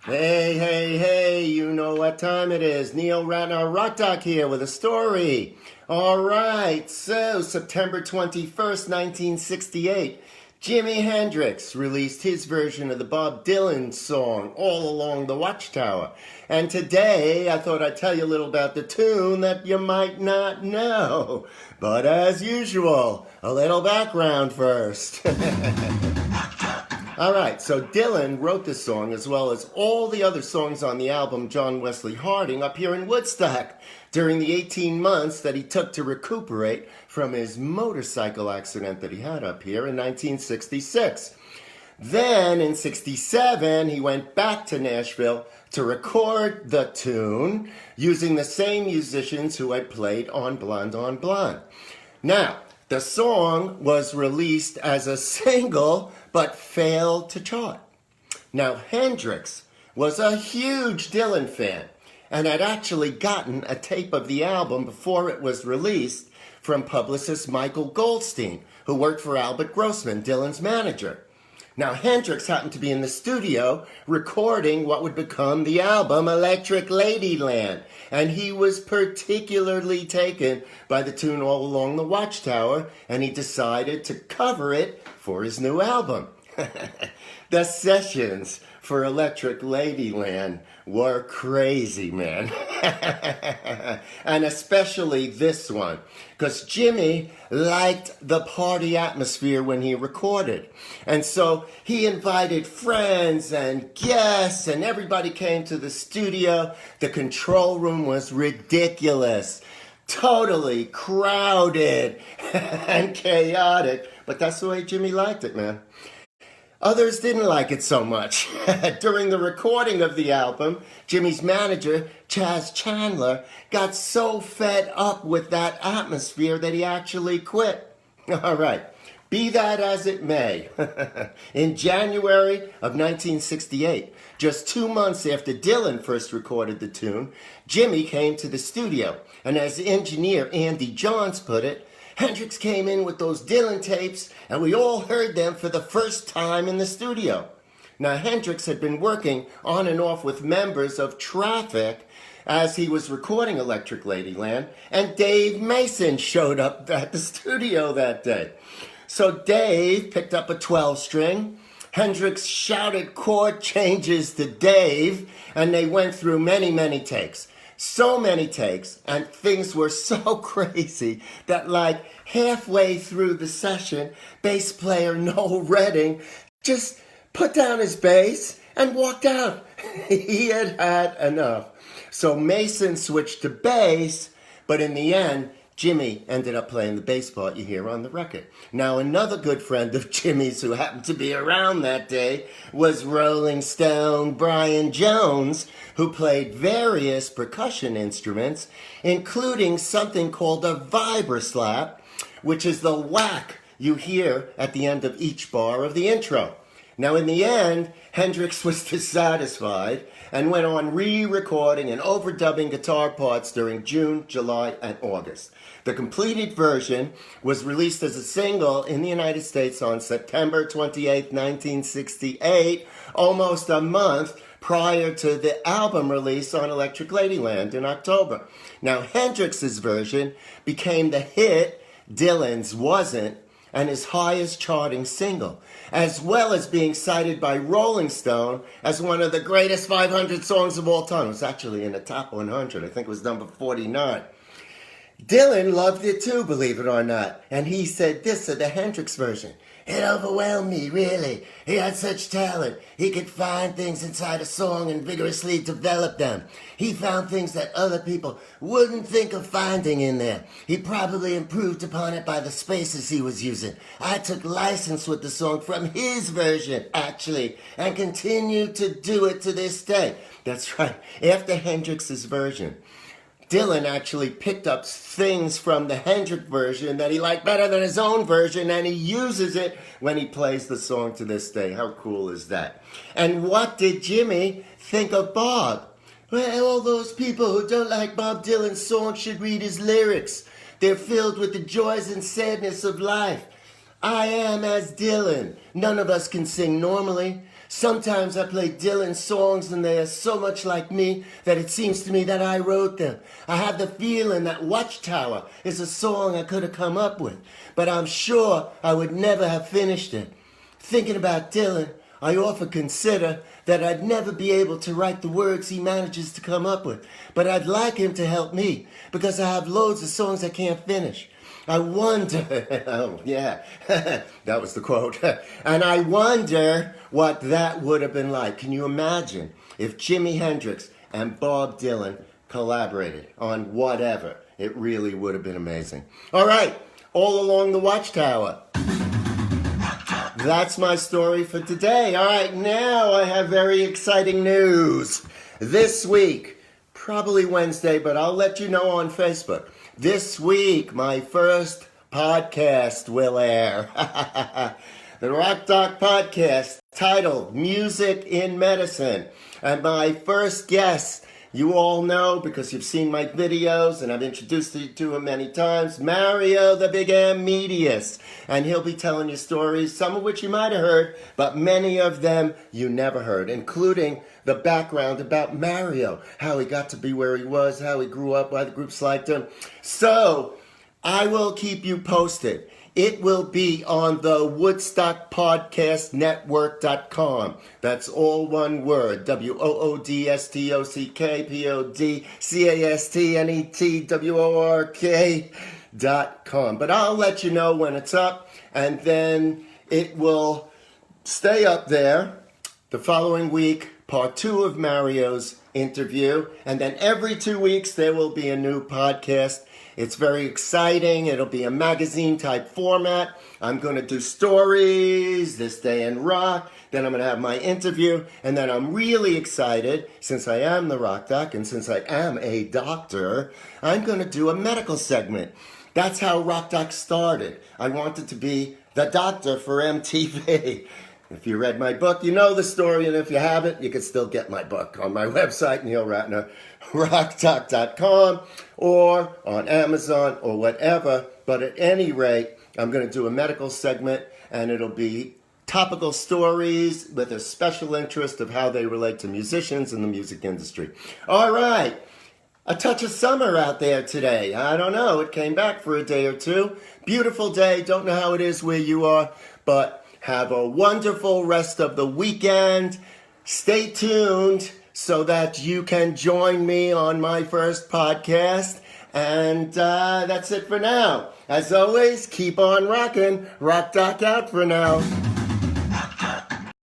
Hey, hey, hey, you know what time it is. Neil Ratner Rock Doc here with a story. All right, so September 21st, 1968, Jimi Hendrix released his version of the Bob Dylan song, All Along The Watchtower. And today, I thought I'd tell you a little about the tune that you might not know. But as usual, a little background first. All right, so Dylan wrote this song as well as all the other songs on the album John Wesley Harding up here in Woodstock during the 18 months that he took to recuperate from his motorcycle accident that he had up here in 1966. Then in 67, he went back to Nashville to record the tune using the same musicians who had played on Blonde on Blonde. Now, the song was released as a single, but failed to chart. Now, Hendrix was a huge Dylan fan and had actually gotten a tape of the album before it was released from publicist Michael Goldstein, who worked for Albert Grossman, Dylan's manager. Now, Hendrix happened to be in the studio recording what would become the album Electric Ladyland, and he was particularly taken by the tune All Along the Watchtower, and he decided to cover it for his new album. The sessions for Electric Ladyland were crazy, man. And especially this one, because Jimmy liked the party atmosphere when he recorded. And so he invited friends and guests, and everybody came to the studio. The control room was ridiculous, totally crowded and chaotic. But that's the way Jimmy liked it, man. Others didn't like it so much. During the recording of the album, Jimmy's manager, Chaz Chandler, got so fed up with that atmosphere that he actually quit. All right, be that as it may. In January of 1968, just 2 months after Dylan first recorded the tune, Jimmy came to the studio, and as engineer Andy Johns put it, Hendrix came in with those Dylan tapes, and we all heard them for the first time in the studio. Now, Hendrix had been working on and off with members of Traffic as he was recording Electric Ladyland, and Dave Mason showed up at the studio that day. So Dave picked up a 12-string. Hendrix shouted chord changes to Dave, and they went through many, many takes. So many takes, and things were so crazy that like halfway through the session, bass player Noel Redding just put down his bass and walked out. He had had enough. So Mason switched to bass, but in the end, Jimmy ended up playing the bass part you hear on the record. Now, another good friend of Jimmy's who happened to be around that day was Rolling Stone Brian Jones, who played various percussion instruments, including something called a vibroslap, which is the whack you hear at the end of each bar of the intro. Now, in the end, Hendrix was dissatisfied and went on re-recording and overdubbing guitar parts during June, July, and August. The completed version was released as a single in the United States on September 28, 1968, almost a month prior to the album release on Electric Ladyland in October. Now, Hendrix's version became the hit Dylan's wasn't, and his highest charting single, as well as being cited by Rolling Stone as one of the greatest 500 songs of all time. It was actually in the top 100. I think it was number 49. Dylan loved it too, believe it or not. And he said this of the Hendrix version: "It overwhelmed me, really. He had such talent. He could find things inside a song and vigorously develop them. He found things that other people wouldn't think of finding in there. He probably improved upon it by the spaces he was using. I took license with the song from his version, actually, and continue to do it to this day." That's right. After Hendrix's version, Dylan actually picked up things from the Hendrix version that he liked better than his own version, and he uses it when he plays the song to this day. How cool is that? And what did Jimmy think of Bob? Well, all those people who don't like Bob Dylan's songs should read his lyrics. They're filled with the joys and sadness of life. I am as Dylan. None of us can sing normally. Sometimes I play Dylan songs and they are so much like me that it seems to me that I wrote them. I have the feeling that Watchtower is a song I could have come up with, but I'm sure I would never have finished it. Thinking about Dylan, I often consider that I'd never be able to write the words he manages to come up with, but I'd like him to help me because I have loads of songs I can't finish. I wonder, oh yeah, that was the quote, and I wonder what that would have been like. Can you imagine if Jimi Hendrix and Bob Dylan collaborated on whatever? It really would have been amazing. All right, All Along the Watchtower. That's my story for today. All right, now I have very exciting news. This week, probably Wednesday, but I'll let you know on Facebook. This week, my first podcast will air. The Rock Doc podcast titled Music in Medicine. And my first guest, you all know because you've seen my videos and I've introduced you to him many times, Mario the Big M Medious. And he'll be telling you stories, some of which you might have heard, but many of them you never heard, including the background about Mario, how he got to be where he was, how he grew up, why the groups liked him. So, I will keep you posted. It will be on the WoodstockPodcastNetwork.com. That's all one word. WoodstockPodcastNetwork.com. But I'll let you know when it's up, and then it will stay up there the following week, part 2 of Mario's interview, and then every 2 weeks there will be a new podcast. It's very exciting. It'll be a magazine-type format. I'm going to do stories, This Day in Rock. Then I'm going to have my interview. And then I'm really excited, since I am the Rock Doc and since I am a doctor, I'm going to do a medical segment. That's how Rock Doc started. I wanted to be the doctor for MTV. If you read my book, you know the story, and if you haven't, you can still get my book on my website, neilratnerrockdoc.com, or on Amazon, or whatever. But at any rate, I'm going to do a medical segment, and it'll be topical stories with a special interest of how they relate to musicians in the music industry. All right. A touch of summer out there today. I don't know. It came back for a day or two. Beautiful day. Don't know how it is where you are, but have a wonderful rest of the weekend. Stay tuned so that you can join me on my first podcast. And that's it for now. As always, keep on rocking. Rock Doc out for now.